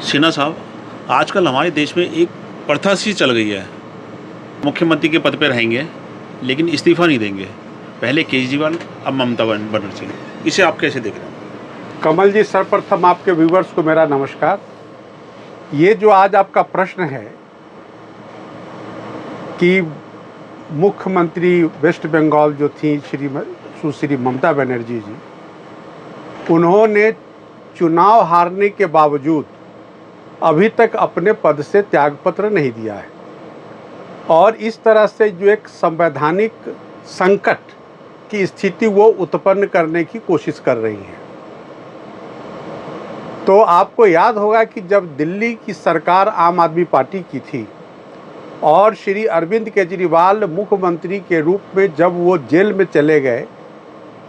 सिन्हा साहब, आजकल हमारे देश में एक प्रथा सी चल गई है। मुख्यमंत्री के पद पे रहेंगे लेकिन इस्तीफा नहीं देंगे। पहले केजरीवाल, अब ममता बनर्जी। इसे आप कैसे देख रहे हैं? कमल जी, सर्वप्रथम आपके व्यूवर्स को मेरा नमस्कार। ये जो आज आपका प्रश्न है कि मुख्यमंत्री वेस्ट बंगाल जो थी सुश्री ममता बनर्जी जी, उन्होंने चुनाव हारने के बावजूद अभी तक अपने पद से त्यागपत्र नहीं दिया है और इस तरह से जो एक संवैधानिक संकट की स्थिति वो उत्पन्न करने की कोशिश कर रही हैं। तो आपको याद होगा कि जब दिल्ली की सरकार आम आदमी पार्टी की थी और श्री अरविंद केजरीवाल मुख्यमंत्री के रूप में जब वो जेल में चले गए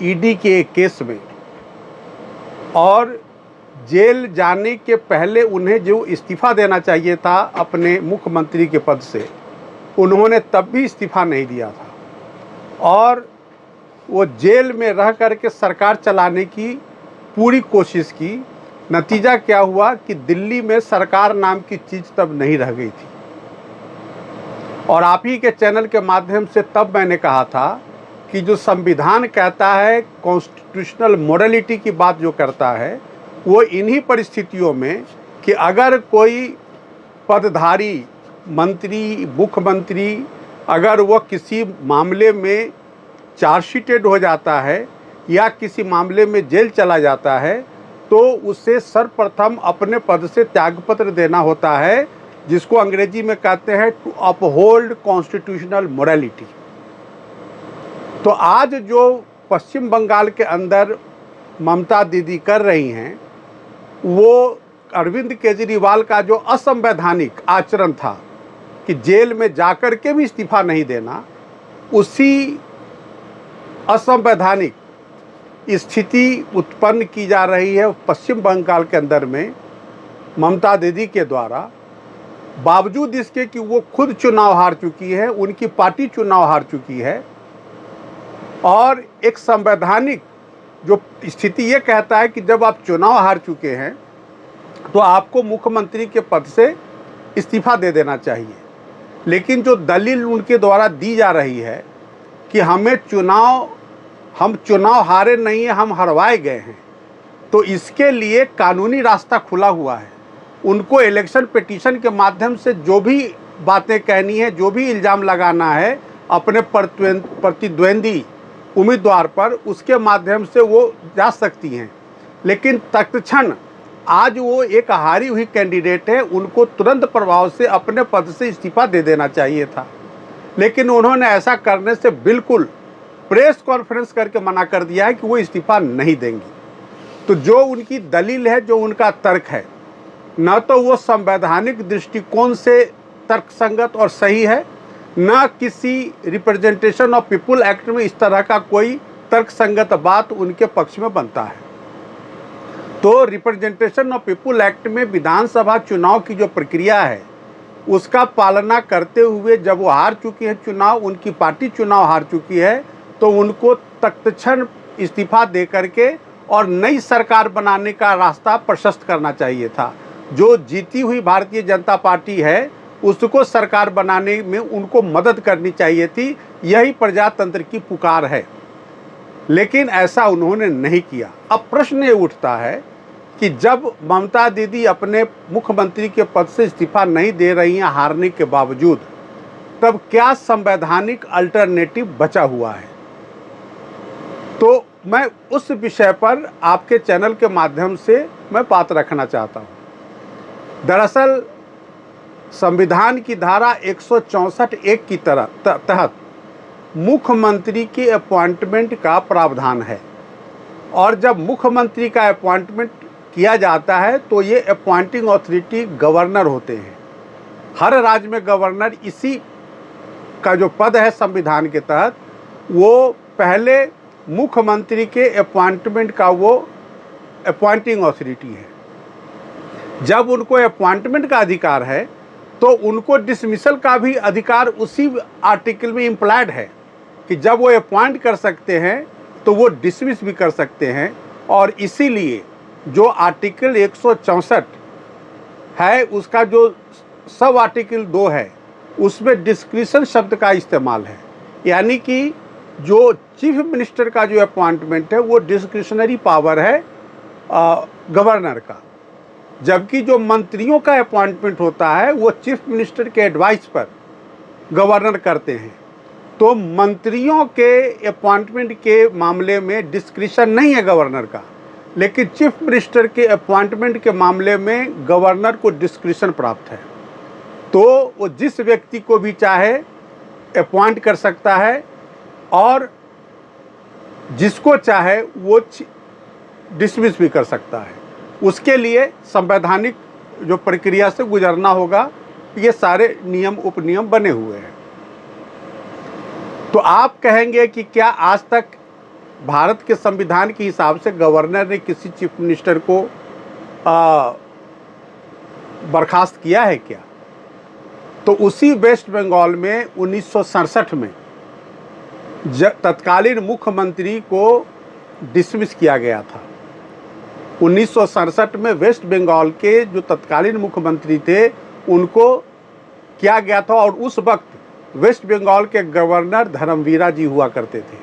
ईडी के एक केस में, और जेल जाने के पहले उन्हें जो इस्तीफा देना चाहिए था अपने मुख्यमंत्री के पद से, उन्होंने तब भी इस्तीफा नहीं दिया था और वो जेल में रह करके सरकार चलाने की पूरी कोशिश की। नतीजा क्या हुआ कि दिल्ली में सरकार नाम की चीज़ तब नहीं रह गई थी। और आप ही के चैनल के माध्यम से तब मैंने कहा था कि जो संविधान कहता है, कॉन्स्टिट्यूशनल मोरालिटी की बात जो करता है, वो इन्हीं परिस्थितियों में कि अगर कोई पदधारी मंत्री, मुख्यमंत्री, अगर वो किसी मामले में चार्जशीटेड हो जाता है या किसी मामले में जेल चला जाता है, तो उसे सर्वप्रथम अपने पद से त्यागपत्र देना होता है, जिसको अंग्रेजी में कहते हैं टू अपहोल्ड कॉन्स्टिट्यूशनल मोरालिटी। तो आज जो पश्चिम बंगाल के अंदर ममता दीदी कर रही हैं, वो अरविंद केजरीवाल का जो असंवैधानिक आचरण था कि जेल में जाकर के भी इस्तीफा नहीं देना, उसी असंवैधानिक स्थिति उत्पन्न की जा रही है पश्चिम बंगाल के अंदर में ममता दीदी के द्वारा। बावजूद इसके कि वो खुद चुनाव हार चुकी है, उनकी पार्टी चुनाव हार चुकी है और एक संवैधानिक जो स्थिति ये कहता है कि जब आप चुनाव हार चुके हैं तो आपको मुख्यमंत्री के पद से इस्तीफा दे देना चाहिए। लेकिन जो दलील उनके द्वारा दी जा रही है कि हम चुनाव हारे नहीं हैं, हम हरवाए गए हैं, तो इसके लिए कानूनी रास्ता खुला हुआ है। उनको इलेक्शन पिटीशन के माध्यम से जो भी बातें कहनी है, जो भी इल्ज़ाम लगाना है अपने प्रतिद्वंदी उम्मीदवार पर, उसके माध्यम से वो जा सकती हैं। लेकिन तत्क्षण आज वो एक हारी हुई कैंडिडेट है, उनको तुरंत प्रभाव से अपने पद से इस्तीफा दे देना चाहिए था। लेकिन उन्होंने ऐसा करने से बिल्कुल प्रेस कॉन्फ्रेंस करके मना कर दिया है कि वो इस्तीफा नहीं देंगी। तो जो उनकी दलील है, जो उनका तर्क है, न तो वो संवैधानिक दृष्टिकोण से तर्कसंगत और सही है, न किसी रिप्रेजेंटेशन ऑफ पीपुल एक्ट में इस तरह का कोई तर्कसंगत बात उनके पक्ष में बनता है। तो रिप्रेजेंटेशन ऑफ पीपुल एक्ट में विधानसभा चुनाव की जो प्रक्रिया है उसका पालना करते हुए जब वो हार चुकी है चुनाव, उनकी पार्टी चुनाव हार चुकी है, तो उनको तत्क्षण इस्तीफा दे करके और नई सरकार बनाने का रास्ता प्रशस्त करना चाहिए था। जो जीती हुई भारतीय जनता पार्टी है उसको सरकार बनाने में उनको मदद करनी चाहिए थी। यही प्रजातंत्र की पुकार है, लेकिन ऐसा उन्होंने नहीं किया। अब प्रश्न ये उठता है कि जब ममता दीदी अपने मुख्यमंत्री के पद से इस्तीफा नहीं दे रही हैं हारने के बावजूद, तब क्या संवैधानिक अल्टरनेटिव बचा हुआ है? तो मैं उस विषय पर आपके चैनल के माध्यम से मैं बात रखना चाहता हूँ। दरअसल संविधान की धारा 164(1) की तहत मुख्यमंत्री के अपॉइंटमेंट का प्रावधान है और जब मुख्यमंत्री का अपॉइंटमेंट किया जाता है तो ये अपॉइंटिंग अथॉरिटी गवर्नर होते हैं। हर राज्य में गवर्नर इसी का जो पद है संविधान के तहत, वो पहले मुख्यमंत्री के अपॉइंटमेंट का वो अपॉइंटिंग अथॉरिटी है। जब उनको अपॉइंटमेंट का अधिकार है तो उनको डिसमिसल का भी अधिकार उसी आर्टिकल में इम्प्लाइड है कि जब वो अपॉइंट कर सकते हैं तो वो डिसमिस भी कर सकते हैं। और इसीलिए जो आर्टिकल 164 है उसका जो सब आर्टिकल 2 है उसमें डिस्क्रिशन शब्द का इस्तेमाल है, यानी कि जो चीफ मिनिस्टर का जो अपॉइंटमेंट है वो डिस्क्रिशनरी पावर है गवर्नर का, जबकि जो मंत्रियों का अपॉइंटमेंट होता है वो चीफ मिनिस्टर के एडवाइस पर गवर्नर करते हैं। तो मंत्रियों के अपॉइंटमेंट के मामले में डिस्क्रिशन नहीं है गवर्नर का, लेकिन चीफ मिनिस्टर के अपॉइंटमेंट के मामले में गवर्नर को डिस्क्रिशन प्राप्त है। तो वो जिस व्यक्ति को भी चाहे अपॉइंट कर सकता है और जिसको चाहे वो डिसमिस भी कर सकता है। उसके लिए संवैधानिक जो प्रक्रिया से गुजरना होगा, ये सारे नियम उपनियम बने हुए हैं। तो आप कहेंगे कि क्या आज तक भारत के संविधान के हिसाब से गवर्नर ने किसी चीफ मिनिस्टर को बर्खास्त किया है क्या? तो उसी वेस्ट बंगाल में 1967 में तत्कालीन मुख्यमंत्री को डिसमिस किया गया था। 1967 में वेस्ट बंगाल के जो तत्कालीन मुख्यमंत्री थे उनको किया गया था, और उस वक्त वेस्ट बंगाल के गवर्नर धर्मवीरा जी हुआ करते थे,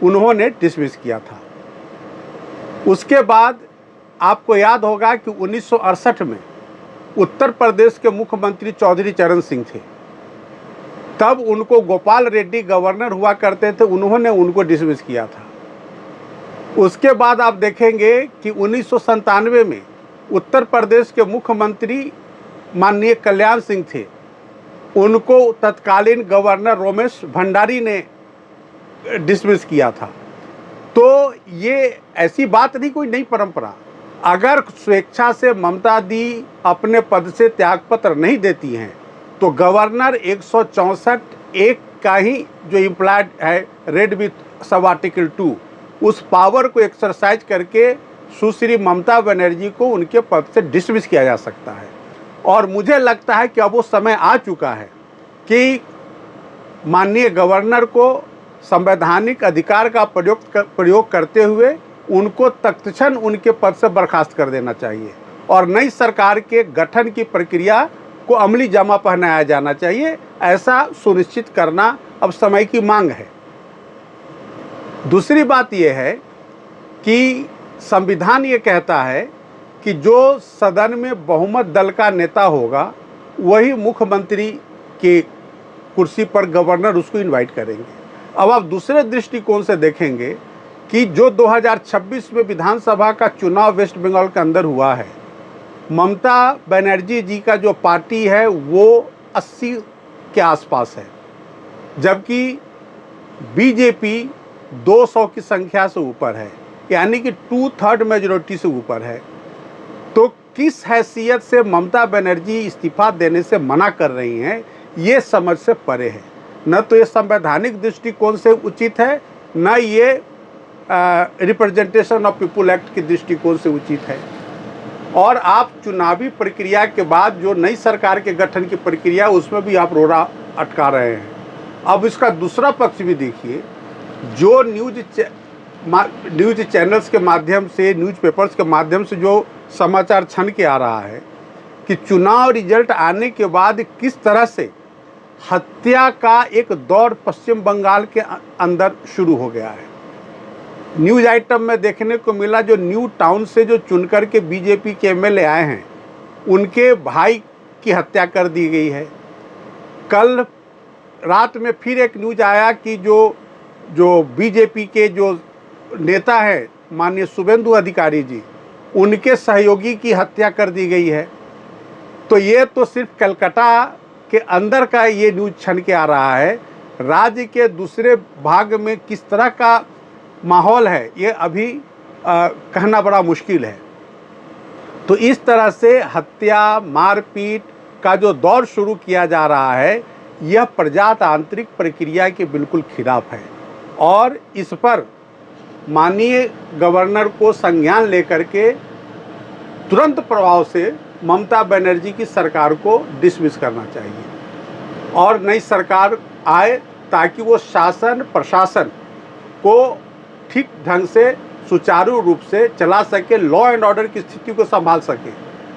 उन्होंने डिसमिस किया था। उसके बाद आपको याद होगा कि 1968 में उत्तर प्रदेश के मुख्यमंत्री चौधरी चरण सिंह थे, तब उनको गोपाल रेड्डी गवर्नर हुआ करते थे, उन्होंने उनको डिसमिस किया था। उसके बाद आप देखेंगे कि 1997 में उत्तर प्रदेश के मुख्यमंत्री माननीय कल्याण सिंह थे, उनको तत्कालीन गवर्नर रमेश भंडारी ने डिसमिस किया था। तो ये ऐसी बात नहीं, कोई नई परंपरा। अगर स्वेच्छा से ममता दी अपने पद से त्यागपत्र नहीं देती हैं तो गवर्नर 164 एक का ही जो इम्प्लाइड है रेड विथ सब आर्टिकल 2, उस पावर को एक्सरसाइज करके सुश्री ममता बनर्जी को उनके पद से डिसमिस किया जा सकता है। और मुझे लगता है कि अब वो समय आ चुका है कि माननीय गवर्नर को संवैधानिक अधिकार का प्रयोग करते हुए उनको तत्क्षण उनके पद से बर्खास्त कर देना चाहिए और नई सरकार के गठन की प्रक्रिया को अमली जामा पहनाया जाना चाहिए। ऐसा सुनिश्चित करना अब समय की मांग है। दूसरी बात यह है कि संविधान ये कहता है कि जो सदन में बहुमत दल का नेता होगा वही मुख्यमंत्री की कुर्सी पर गवर्नर उसको इनवाइट करेंगे। अब आप दूसरे दृष्टिकोण से देखेंगे कि जो 2026 में विधानसभा का चुनाव वेस्ट बंगाल के अंदर हुआ है, ममता बनर्जी जी का जो पार्टी है वो 80 के आसपास है, जबकि बीजेपी 200 की संख्या से ऊपर है, यानी कि 2/3 मेजॉरिटी से ऊपर है। तो किस हैसियत से ममता बनर्जी इस्तीफा देने से मना कर रही हैं, ये समझ से परे है। न तो ये संवैधानिक दृष्टिकोण से उचित है, न ये रिप्रेजेंटेशन ऑफ पीपुल एक्ट के दृष्टिकोण से उचित है। और आप चुनावी प्रक्रिया के बाद जो नई सरकार के गठन की प्रक्रिया, उसमें भी आप रोड़ा अटका रहे हैं। अब इसका दूसरा पक्ष भी देखिए, जो न्यूज़ चैनल्स के माध्यम से, न्यूज़पेपर्स के माध्यम से जो समाचार छन के आ रहा है कि चुनाव रिजल्ट आने के बाद किस तरह से हत्या का एक दौर पश्चिम बंगाल के अंदर शुरू हो गया है। न्यूज़ आइटम में देखने को मिला जो न्यू टाउन से जो चुनकर के बीजेपी के एमएलए आए हैं, उनके भाई की हत्या कर दी गई है। कल रात में फिर एक न्यूज़ आया कि जो बीजेपी के जो नेता है माननीय शुभेंदु अधिकारी जी, उनके सहयोगी की हत्या कर दी गई है। तो ये तो सिर्फ कलकत्ता के अंदर का ये न्यूज़ छन के आ रहा है। राज्य के दूसरे भाग में किस तरह का माहौल है ये अभी कहना बड़ा मुश्किल है। तो इस तरह से हत्या मारपीट का जो दौर शुरू किया जा रहा है, यह प्रजातांत्रिक प्रक्रिया के बिल्कुल खिलाफ है और इस पर माननीय गवर्नर को संज्ञान लेकर के तुरंत प्रभाव से ममता बनर्जी की सरकार को डिसमिस करना चाहिए और नई सरकार आए ताकि वो शासन प्रशासन को ठीक ढंग से सुचारू रूप से चला सके, लॉ एंड ऑर्डर की स्थिति को संभाल सके।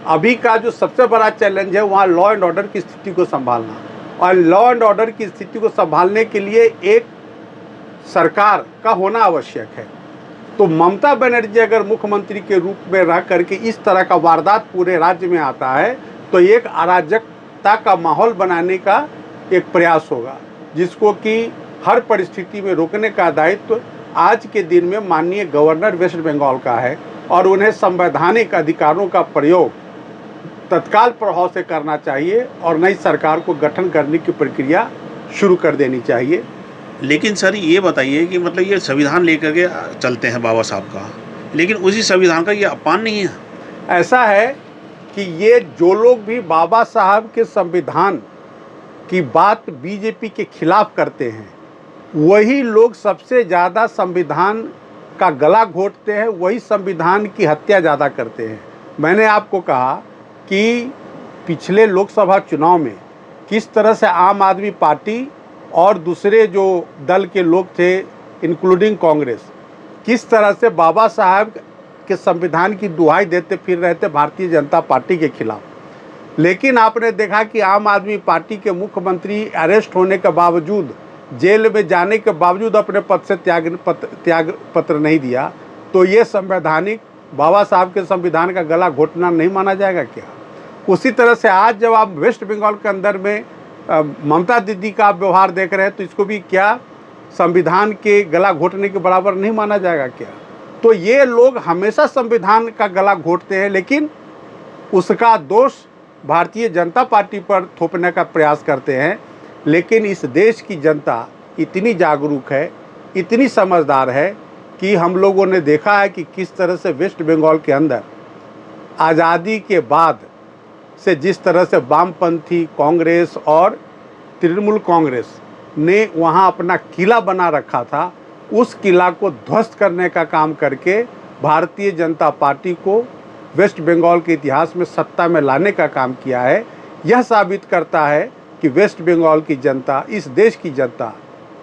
अभी का जो सबसे बड़ा चैलेंज है वहाँ लॉ एंड ऑर्डर की स्थिति को संभालना, और लॉ एंड ऑर्डर की स्थिति को संभालने के लिए एक सरकार का होना आवश्यक है। तो ममता बनर्जी अगर मुख्यमंत्री के रूप में रह करके इस तरह का वारदात पूरे राज्य में आता है तो एक अराजकता का माहौल बनाने का एक प्रयास होगा, जिसको कि हर परिस्थिति में रोकने का दायित्व आज के दिन में माननीय गवर्नर वेस्ट बंगाल का है, और उन्हें संवैधानिक अधिकारों का प्रयोग तत्काल प्रभाव से करना चाहिए और नई सरकार को गठन करने की प्रक्रिया शुरू कर देनी चाहिए। लेकिन सर ये बताइए कि मतलब ये संविधान लेकर के चलते हैं बाबा साहब का, लेकिन उसी संविधान का ये अपमान नहीं है? ऐसा है कि ये जो लोग भी बाबा साहब के संविधान की बात बीजेपी के खिलाफ करते हैं, वही लोग सबसे ज़्यादा संविधान का गला घोंटते हैं, वही संविधान की हत्या ज़्यादा करते हैं। मैंने आपको कहा कि पिछले लोकसभा चुनाव में किस तरह से आम आदमी पार्टी और दूसरे जो दल के लोग थे इंक्लूडिंग कांग्रेस, किस तरह से बाबा साहब के संविधान की दुहाई देते फिर रहे थे भारतीय जनता पार्टी के खिलाफ। लेकिन आपने देखा कि आम आदमी पार्टी के मुख्यमंत्री अरेस्ट होने के बावजूद, जेल में जाने के बावजूद अपने पद से त्याग पत्र नहीं दिया। तो ये संवैधानिक बाबा साहब के संविधान का गला घोटना नहीं माना जाएगा क्या? उसी तरह से आज जब आप वेस्ट बंगाल के अंदर में ममता दीदी का आप व्यवहार देख रहे हैं तो इसको भी क्या संविधान के गला घोटने के बराबर नहीं माना जाएगा क्या? तो ये लोग हमेशा संविधान का गला घोटते हैं, लेकिन उसका दोष भारतीय जनता पार्टी पर थोपने का प्रयास करते हैं। लेकिन इस देश की जनता इतनी जागरूक है, इतनी समझदार है कि हम लोगों ने देखा है कि किस तरह से वेस्ट बंगाल के अंदर आज़ादी के बाद से जिस तरह से वामपंथी कांग्रेस और तृणमूल कांग्रेस ने वहां अपना किला बना रखा था, उस किला को ध्वस्त करने का काम करके भारतीय जनता पार्टी को वेस्ट बंगाल के इतिहास में सत्ता में लाने का काम किया है। यह साबित करता है कि वेस्ट बंगाल की जनता, इस देश की जनता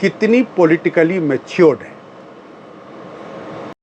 कितनी पॉलिटिकली मैच्योर्ड है।